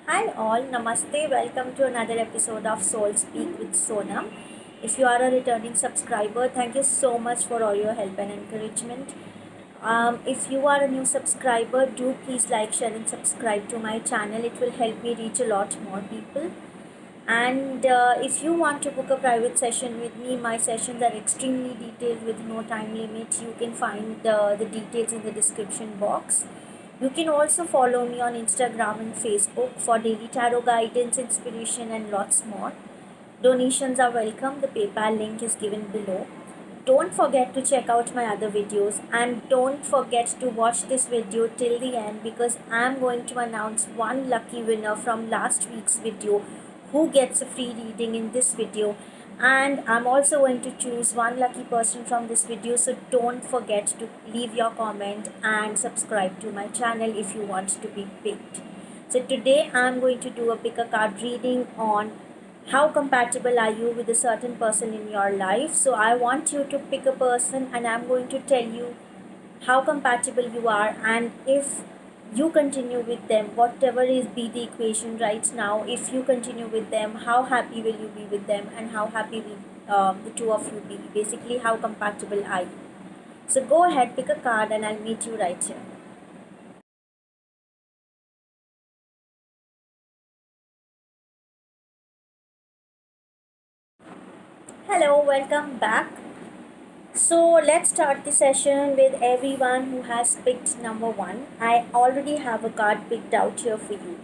Hi all, Namaste. Welcome to another episode of Soul Speak with Sonam. If you are a returning subscriber, thank you so much for all your help and encouragement. If you are a new subscriber, do please like, share, and subscribe to my channel. It will help me reach a lot more people. And if you want to book a private session with me, my sessions are extremely detailed with no time limit. You can find the details in the description box. You can also follow me on Instagram and Facebook for daily tarot guidance, inspiration, and lots more. Donations are welcome. The PayPal link is given below. Don't forget to check out my other videos and don't forget to watch this video till the end because I'm going to announce one lucky winner from last week's video who gets a free reading in this video, and I'm also going to choose one lucky person from this video, so don't forget to leave your comment and subscribe to my channel if you want to be picked. So today I'm going to do a pick a card reading on how compatible are you with a certain person in your life. So I want you to pick a person and I'm going to tell you how compatible you are, and if you continue with them, whatever is be the equation right now, if you continue with them, how happy will you be with them and how happy will the two of you be, basically how compatible are you. So go ahead, pick a card and I'll meet you right here. Hello, welcome back. So let's start the session with everyone who has picked number one. I already have a card picked out here for you.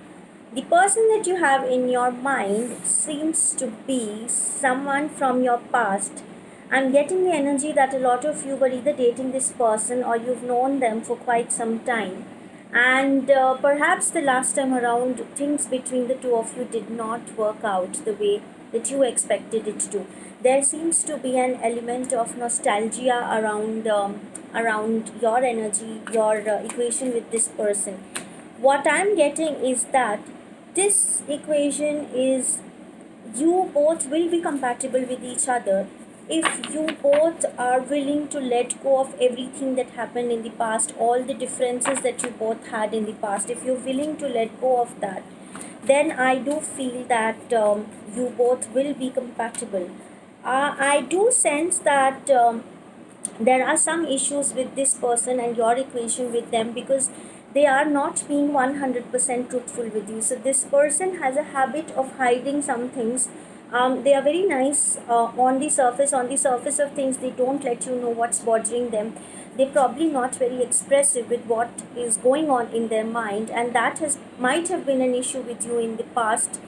The person that you have in your mind seems to be someone from your past. I'm getting the energy that a lot of you were either dating this person or you've known them for quite some time. And perhaps the last time around, things between the two of you did not work out the way that you expected it to. There seems to be an element of nostalgia around your energy, your equation with this person. What I'm getting is that this equation is you both will be compatible with each other if you both are willing to let go of everything that happened in the past, all the differences that you both had in the past. If you're willing to let go of that, then I do feel that you both will be compatible. I do sense that there are some issues with this person and your equation with them because they are not being 100% truthful with you. So this person has a habit of hiding some things. They are very nice on the surface of things. They don't let you know what's bothering them. They're probably not very expressive with what is going on in their mind, and that has might have been an issue with you in the past.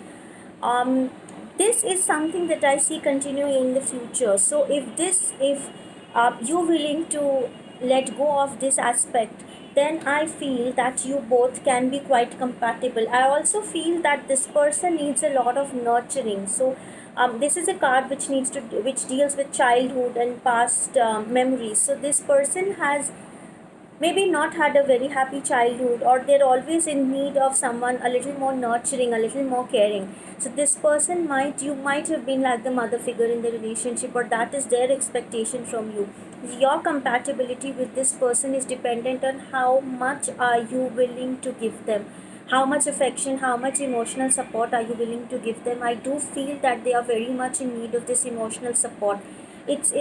um, this is something that I see continuing in the future. So if you're willing to let go of this aspect, then I feel that you both can be quite compatible. I also feel that this person needs a lot of nurturing. So this is a card which deals with childhood and past memories. So this person has maybe not had a very happy childhood, or they're always in need of someone a little more nurturing, a little more caring. So this person might have been like the mother figure in the relationship, or that is their expectation from you. Your compatibility with this person is dependent on how much are you willing to give them, how much affection, how much emotional support are you willing to give them. I do feel that they are very much in need of this emotional support. It's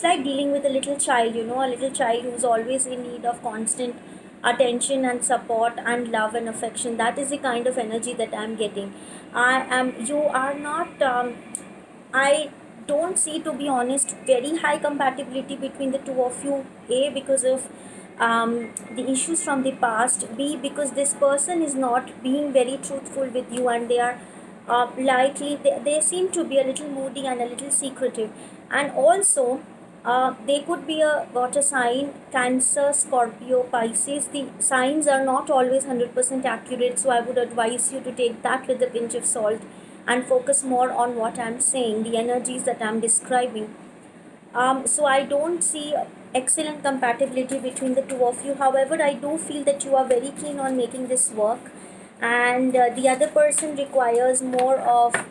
like dealing with a little child, a little child who's always in need of constant attention and support and love and affection. That is the kind of energy that I'm getting. You are not, I don't see, to be honest, very high compatibility between the two of you. A, because of the issues from the past. B, because this person is not being very truthful with you, and they are likely, they seem to be a little moody and a little secretive. And also, they could be a water sign: Cancer, Scorpio, Pisces. The signs are not always 100% accurate, so I would advise you to take that with a pinch of salt and focus more on what I'm saying, the energies that I'm describing. So I don't see excellent compatibility between the two of you. However, I do feel that you are very keen on making this work, and the other person requires more of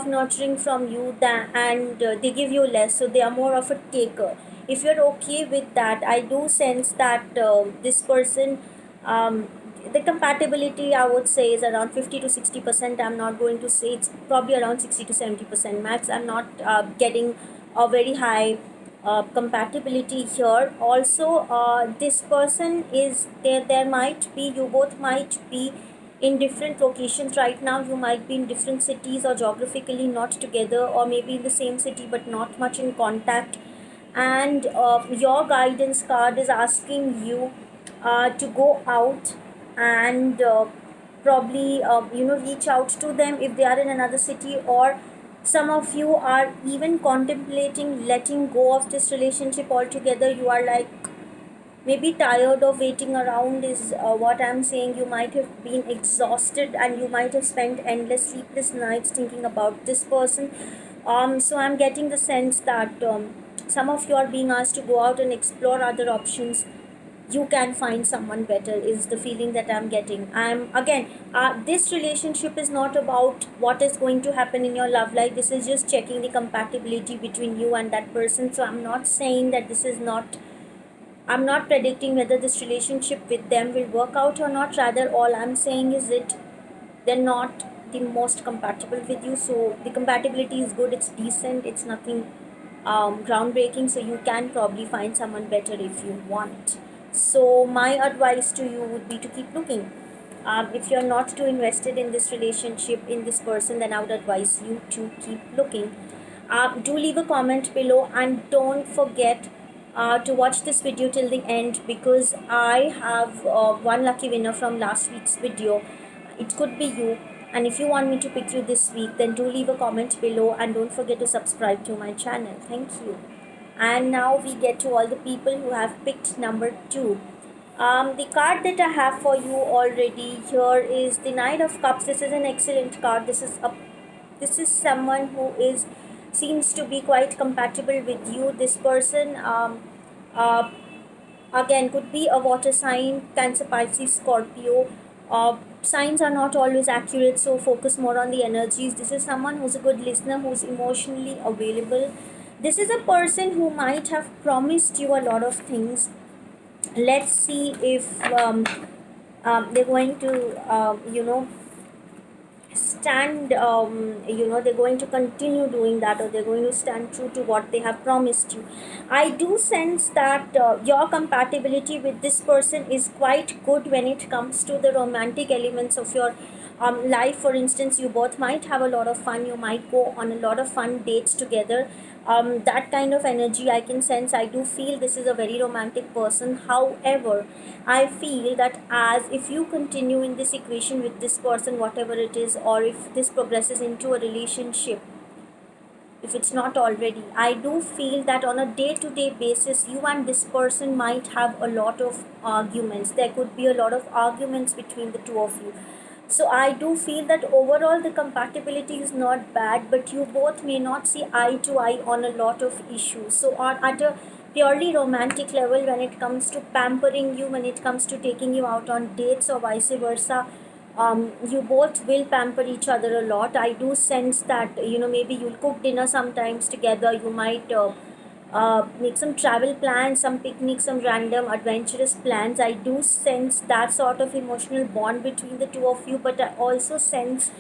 nurturing from you than, and they give you less, so they are more of a taker. If you're okay with that, I do sense that this person, um, the compatibility I would say is around 50 to 60%. I'm not going to say, it's probably around 60 to 70% max. I'm not getting a very high compatibility here. Also, this person is there. There might be, you both might be in different locations right now. You might be in different cities or geographically not together, or maybe in the same city but not much in contact. And your guidance card is asking you to go out and probably reach out to them if they are in another city, or some of you are even contemplating letting go of this relationship altogether. You are like maybe tired of waiting around, is what I'm saying. You might have been exhausted and you might have spent endless sleepless nights thinking about this person. So I'm getting the sense that some of you are being asked to go out and explore other options. You can find someone better, is the feeling that I'm getting. I'm again, this relationship is not about what is going to happen in your love life. This is just checking the compatibility between you and that person. So I'm not saying that this is not, I'm not predicting whether this relationship with them will work out or not. Rather, all I'm saying is that they're not the most compatible with you. So the compatibility is good, it's decent, it's nothing groundbreaking. So you can probably find someone better if you want. So my advice to you would be to keep looking. If you're not too invested in this relationship, in this person, then I would advise you to keep looking. Do leave a comment below, and don't forget to watch this video till the end, because I have one lucky winner from last week's video. It could be you, and if you want me to pick you this week, then do leave a comment below, and don't forget to subscribe to my channel. Thank you. And now we get to all the people who have picked number 2. The card that I have for you already here is the Knight of Cups. This is an excellent card. This is someone who is seems to be quite compatible with you. This person uh, again could be a water sign, Cancer, Pisces, Scorpio. Signs are not always accurate, so focus more on the energies. This is someone who's a good listener, who's emotionally available. This is a person who might have promised you a lot of things. Let's see if they're going to stand, they're going to continue doing that, or they're going to stand true to what they have promised you. I do sense that your compatibility with this person is quite good when it comes to the romantic elements of your life. For instance, you both might have a lot of fun, you might go on a lot of fun dates together. That kind of energy I can sense. I do feel this is a very romantic person. However, I feel that as if you continue in this equation with this person, whatever it is, or if this progresses into a relationship, if it's not already, I do feel that on a day-to-day basis, you and this person might have a lot of arguments. There could be a lot of arguments between the two of you. So I do feel that overall the compatibility is not bad, but you both may not see eye to eye on a lot of issues. So on at a purely romantic level, when it comes to pampering you, when it comes to taking you out on dates or vice versa, you both will pamper each other a lot. I do sense that maybe you'll cook dinner sometimes together. You might make some travel plans, some picnics, some random adventurous plans. I do sense that sort of emotional bond between the two of you, but I also sense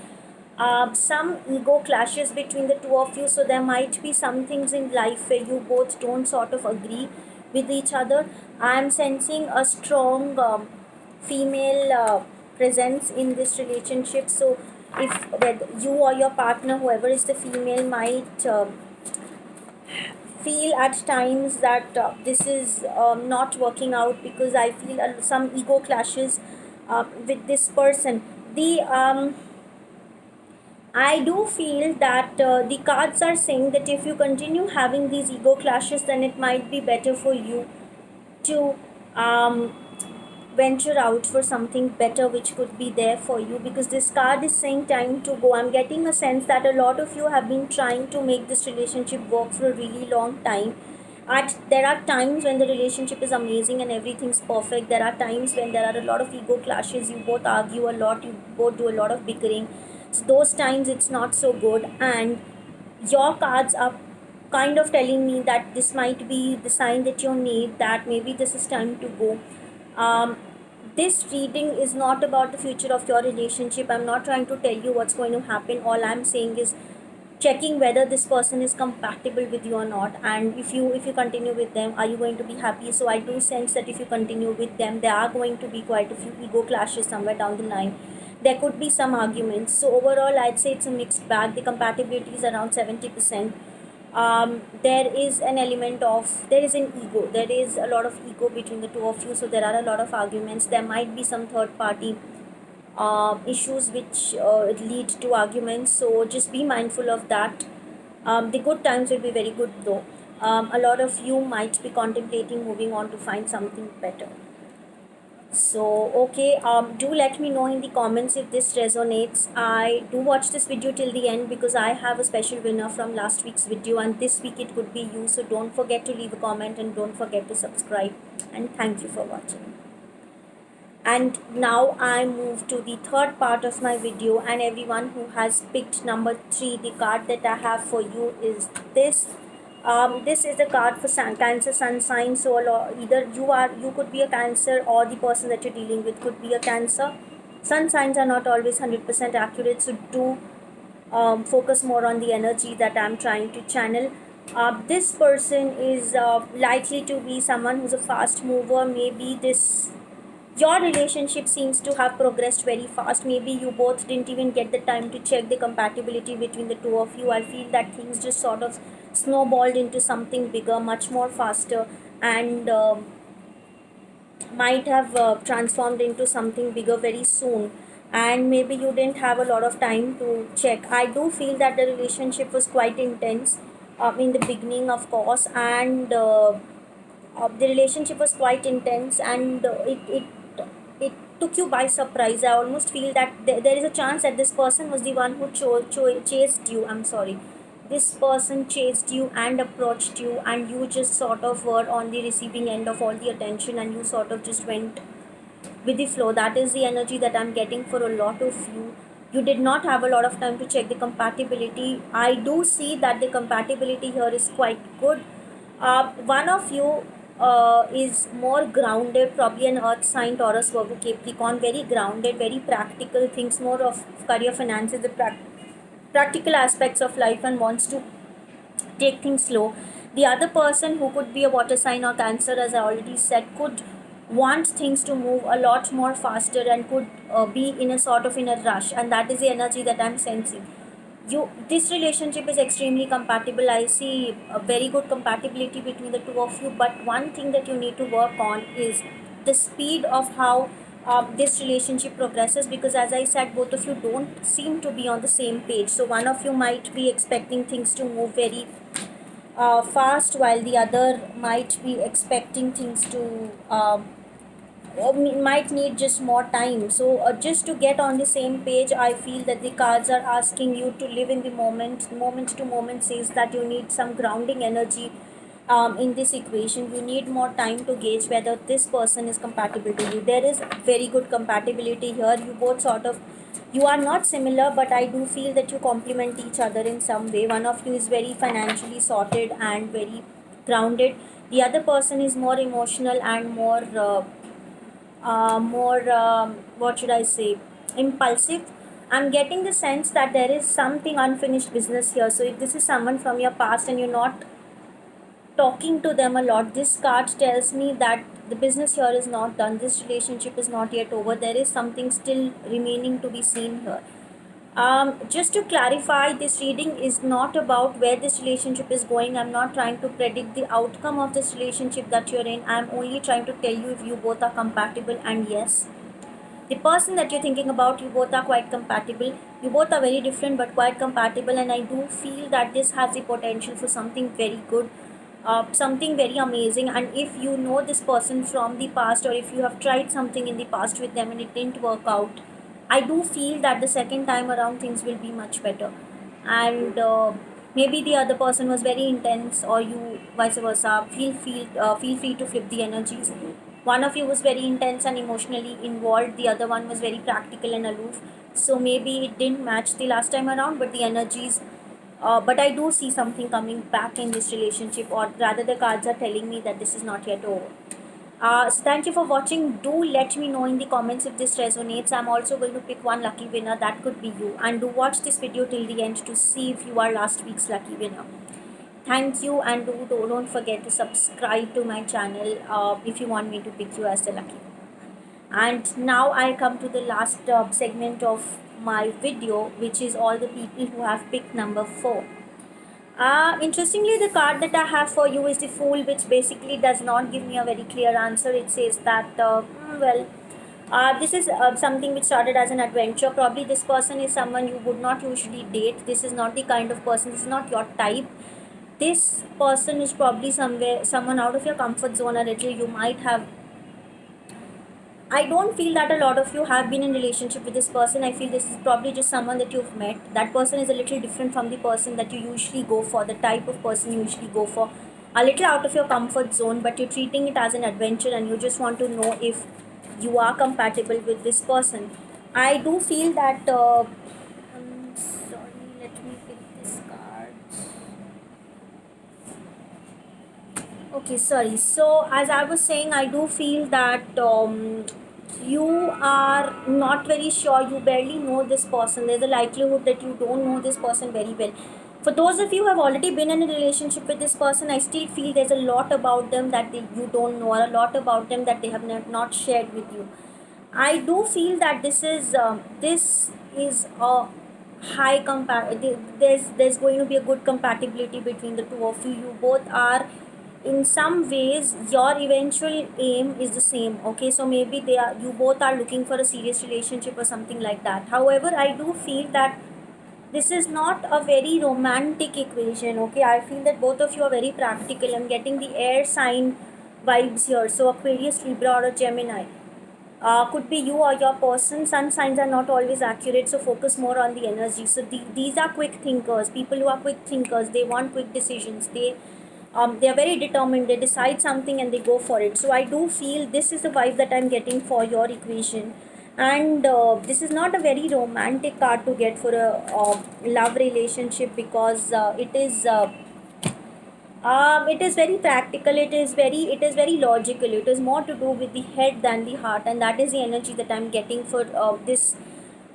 some ego clashes between the two of you. So there might be some things in life where you both don't sort of agree with each other. I am sensing a strong female presence in this relationship. So if whether you or your partner, whoever is the female, might feel at times that this is not working out, because I feel some ego clashes with this person. The I do feel that the cards are saying that if you continue having these ego clashes, then it might be better for you to venture out for something better which could be there for you, because this card is saying time to go. I'm getting a sense that a lot of you have been trying to make this relationship work for a really long time. There are times when the relationship is amazing and everything's perfect. There are times when there are a lot of ego clashes, you both argue a lot, you both do a lot of bickering. So those times it's not so good, and your cards are kind of telling me that this might be the sign that you need, that maybe this is time to go. um, this reading is not about the future of your relationship. I'm not trying to tell you what's going to happen. All I'm saying is checking whether this person is compatible with you or not, and if you continue with them, are you going to be happy? So I do sense that if you continue with them, there are going to be quite a few ego clashes somewhere down the line. There could be some arguments. So overall, I'd say it's a mixed bag. The compatibility is around 70%. There is an element of, there is an ego, there is a lot of ego between the two of you, so there are a lot of arguments. There might be some third party issues which lead to arguments, so just be mindful of that. The good times will be very good though. A lot of you might be contemplating moving on to find something better. So okay, do let me know in the comments if this resonates. I do watch this video till the end because I have a special winner from last week's video, and this week it could be you. So don't forget to leave a comment and don't forget to subscribe, and thank you for watching. And now I move to the third part of my video, and everyone who has picked number 3, the card that I have for you is this. This is a card for Cancer Sun sign. So either you could be a Cancer, or the person that you're dealing with could be a Cancer. Sun signs are not always 100% accurate, so do focus more on the energy that I'm trying to channel. This person is likely to be someone who's a fast mover. Maybe your relationship seems to have progressed very fast. Maybe you both didn't even get the time to check the compatibility between the two of you. I feel that things just sort of snowballed into something bigger, much more faster, and might have transformed into something bigger very soon. And maybe you didn't have a lot of time to check. I do feel that the relationship was quite intense in the beginning, of course, and the relationship was quite intense, and it took you by surprise. I almost feel that there is a chance that this person was the one who chased you. I'm sorry. This person chased you and approached you, and you just sort of were on the receiving end of all the attention, and you sort of just went with the flow. That is the energy that I'm getting for a lot of you. You did not have a lot of time to check the compatibility. I do see that the compatibility here is quite good. One of you is more grounded, probably an earth sign, Taurus, Virgo, Capricorn, very grounded, very practical, thinks more of career, finances, the practical aspects of life, and wants to take things slow. The other person, who could be a water sign or Cancer, as I already said, could want things to move a lot more faster, and could be in a sort of in a rush, and that is the energy that I'm sensing. This relationship is extremely compatible. I see a very good compatibility between the two of you, but one thing that you need to work on is the speed of how this relationship progresses, because as I said, both of you don't seem to be on the same page. So one of you might be expecting things to move very fast, while the other might be expecting things to might need just more time. So just to get on the same page, I feel that the cards are asking you to live in the moment. Moment to moment says that you need some grounding energy in this equation. You need more time to gauge whether this person is compatible to you. There is very good compatibility here. You both sort of, you are not similar, but I do feel that you complement each other in some way. One of you is very financially sorted and very grounded. The other person is more emotional and more what should I say, impulsive. I'm getting the sense that there is something unfinished business here. So if this is someone from your past and you're not talking to them a lot, this card tells me that the business here is not done. This relationship is not yet over. There is something still remaining to be seen here. Just to clarify, this reading is not about where this relationship is going. I'm not trying to predict the outcome of this relationship that you're in. I'm only trying to tell you if you both are compatible, and yes, the person that you're thinking about, you both are quite compatible. You both are very different but quite compatible, and I do feel that this has the potential for something very good, something very amazing. And if you know this person from the past, or if you have tried something in the past with them and it didn't work out, I do feel that the second time around things will be much better. And maybe the other person was very intense, or you vice versa. Feel free to flip the energies. One of you was very intense and emotionally involved. The other one was very practical and aloof. So maybe it didn't match the last time around, but the energies. But I do see something coming back in this relationship, or rather, the cards are telling me that this is not yet over. So thank you for watching. Do let me know in the comments if this resonates. I'm also going to pick one lucky winner. That could be you. And do watch this video till the end to see if you are last week's lucky winner. Thank you, and don't forget to subscribe to my channel if you want me to pick you as the lucky winner. And now I come to the last segment of my video, which is all the people who have picked number 4. Interestingly, the card that I have for you is the Fool, which basically does not give me a very clear answer. It says that, this is something which started as an adventure. Probably this person is someone you would not usually date. This is not the kind of person, this is not your type. This person is probably someone out of your comfort zone a little. You might have, I don't feel that a lot of you have been in relationship with this person. I feel this is probably just someone that you've met. That person is a little different from the person that you usually go for, the type of person you usually go for. A little out of your comfort zone, but you're treating it as an adventure and you just want to know if you are compatible with this person. I do feel that, sorry, let me pick this card. Okay, sorry. So, as I was saying, I do feel that you are not very sure, you barely know this person. There's a likelihood that you don't know this person very well. For those of you who have already been in a relationship with this person, I still feel there's a lot about them that you don't know, or a lot about them that they have not shared with you. I do feel that this is a high there's going to be a good compatibility between the two of you. You both are, in some ways your eventual aim is the same. Okay, so maybe you both are looking for a serious relationship or something like that. However, I do feel that this is not a very romantic equation. Okay, I feel that both of you are very practical. I'm getting the air sign vibes here, so Aquarius, Libra, or a Gemini. Could be you or your person. Sun signs are not always accurate, so focus more on the energy. So these are quick thinkers. People who are quick thinkers, they want quick decisions. They are very determined. They decide something and they go for it. So I do feel this is the vibe that I'm getting for your equation. And this is not a very romantic card to get for a love relationship, because it is very practical. It is very logical. It is more to do with the head than the heart, and that is the energy that I'm getting for this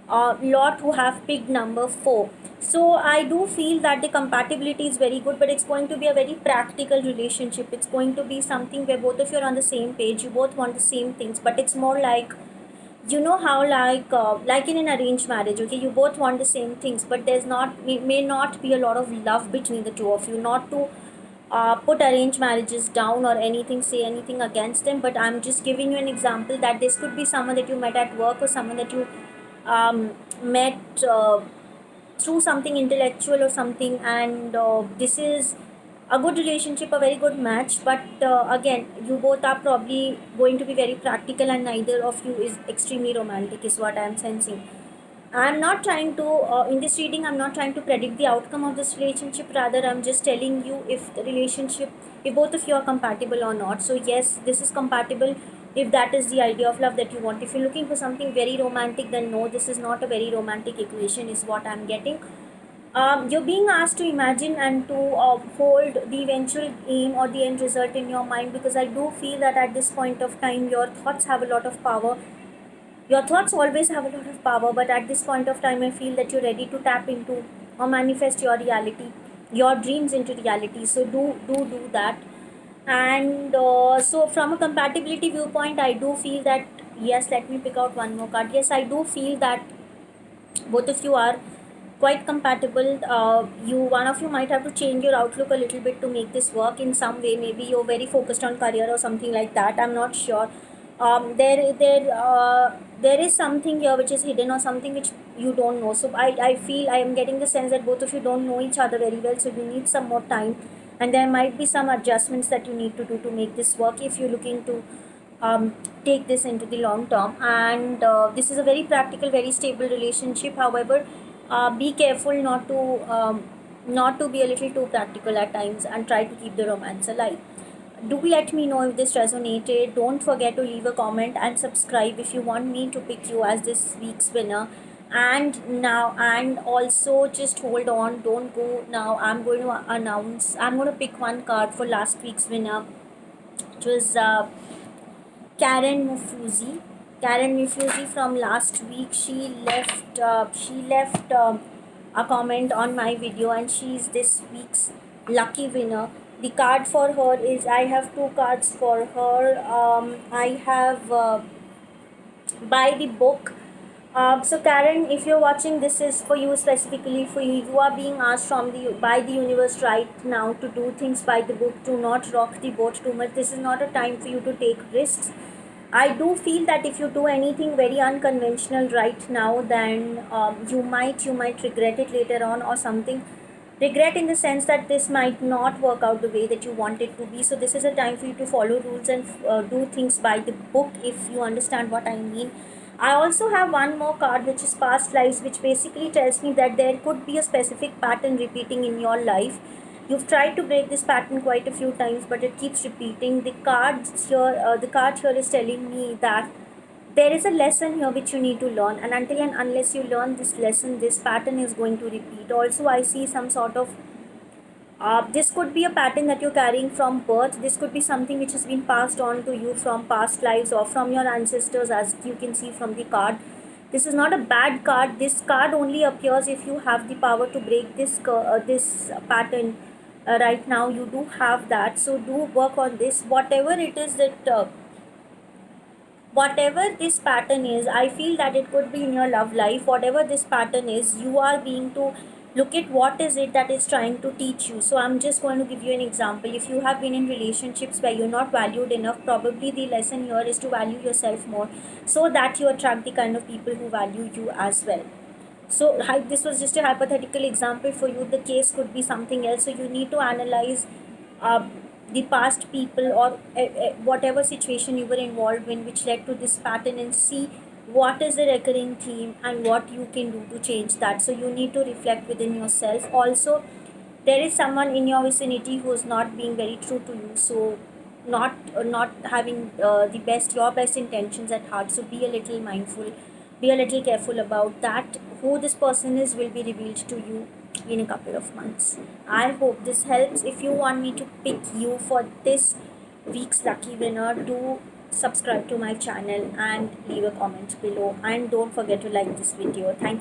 lot who have picked number 4. So I do feel that the compatibility is very good, but it's going to be a very practical relationship. It's going to be something where both of you are on the same page. You both want the same things, but it's more like, you know how, like in an arranged marriage. Okay, you both want the same things, but there's not may not be a lot of love between the two of you. Not to put arranged marriages down or anything, say anything against them, but I'm just giving you an example that this could be someone that you met at work, or someone that you met through something intellectual or something, and this is a good relationship, a very good match. But again, you both are probably going to be very practical, and neither of you is extremely romantic, is what I'm sensing. I'm not trying to, in this reading, I'm not trying to predict the outcome of this relationship. Rather, I'm just telling you if the relationship, if both of you are compatible or not. So, yes, this is compatible if that is the idea of love that you want. If you're looking for something very romantic, then no, this is not a very romantic equation, is what I'm getting. You're being asked to imagine and to hold the eventual aim or the end result in your mind, because I do feel that at this point of time, your thoughts have a lot of power. Your thoughts always have a lot of power, but at this point of time, I feel that you're ready to tap into or manifest your reality, your dreams into reality. So do that. And so, from a compatibility viewpoint, I do feel that, yes. Let me pick out one more card. Yes, I do feel that both of you are quite compatible. One of you might have to change your outlook a little bit to make this work in some way. Maybe you're very focused on career or something like that. I'm not sure. There is something here which is hidden, or something which you don't know. So I feel, I am getting the sense that both of you don't know each other very well. So you need some more time, and there might be some adjustments that you need to do to make this work if you're looking to take this into the long term. And this is a very practical, very stable relationship. However, be careful not to be a little too practical at times, and try to keep the romance alive. Do let me know if this resonated. Don't forget to leave a comment and subscribe if you want me to pick you as this week's winner. And also, just hold on, don't go now. I'm going to pick one card for last week's winner, which was Karen Mufuzi. Karen Mufuzi from last week, she left a comment on my video, and she is this week's lucky winner. The card for her is, I have two cards for her. I have buy the book. So Karen, if you're watching, this is for you, specifically for you. You are being asked from the by the universe right now to do things by the book. Do not rock the boat too much. This is not a time for you to take risks. I do feel that if you do anything very unconventional right now, then you might regret it later on, or something. Regret in the sense that this might not work out the way that you want it to be. So this is a time for you to follow rules and do things by the book, if you understand what I mean. I also have one more card, which is past lives, which basically tells me that there could be a specific pattern repeating in your life. You've tried to break this pattern quite a few times, but it keeps repeating. The card here is telling me that there is a lesson here which you need to learn, and until and unless you learn this lesson, this pattern is going to repeat. Also, I see some sort of this could be a pattern that you're carrying from birth. This could be something which has been passed on to you from past lives or from your ancestors, as you can see from the card. This is not a bad card. This card only appears if you have the power to break this pattern. Right now, you do have that, so do work on this. Whatever this pattern is, I feel that it could be in your love life. Whatever this pattern is, you are being to look at what is it that is trying to teach you. So I'm just going to give you an example. If you have been in relationships where you're not valued enough, probably the lesson here is to value yourself more, so that you attract the kind of people who value you as well. So this was just a hypothetical example for you. The case could be something else. So you need to analyze uh, the past people, or whatever situation you were involved in which led to this pattern, and see what is the recurring theme and what you can do to change that. So you need to reflect within yourself. Also, there is someone in your vicinity who is not being very true to you. So not having the best your best intentions at heart. So be a little mindful, be a little careful about that. Who this person is will be revealed to you in a couple of months. I hope this helps. If you want me to pick you for this week's lucky winner, do subscribe to my channel and leave a comment below, and don't forget to like this video. Thank you.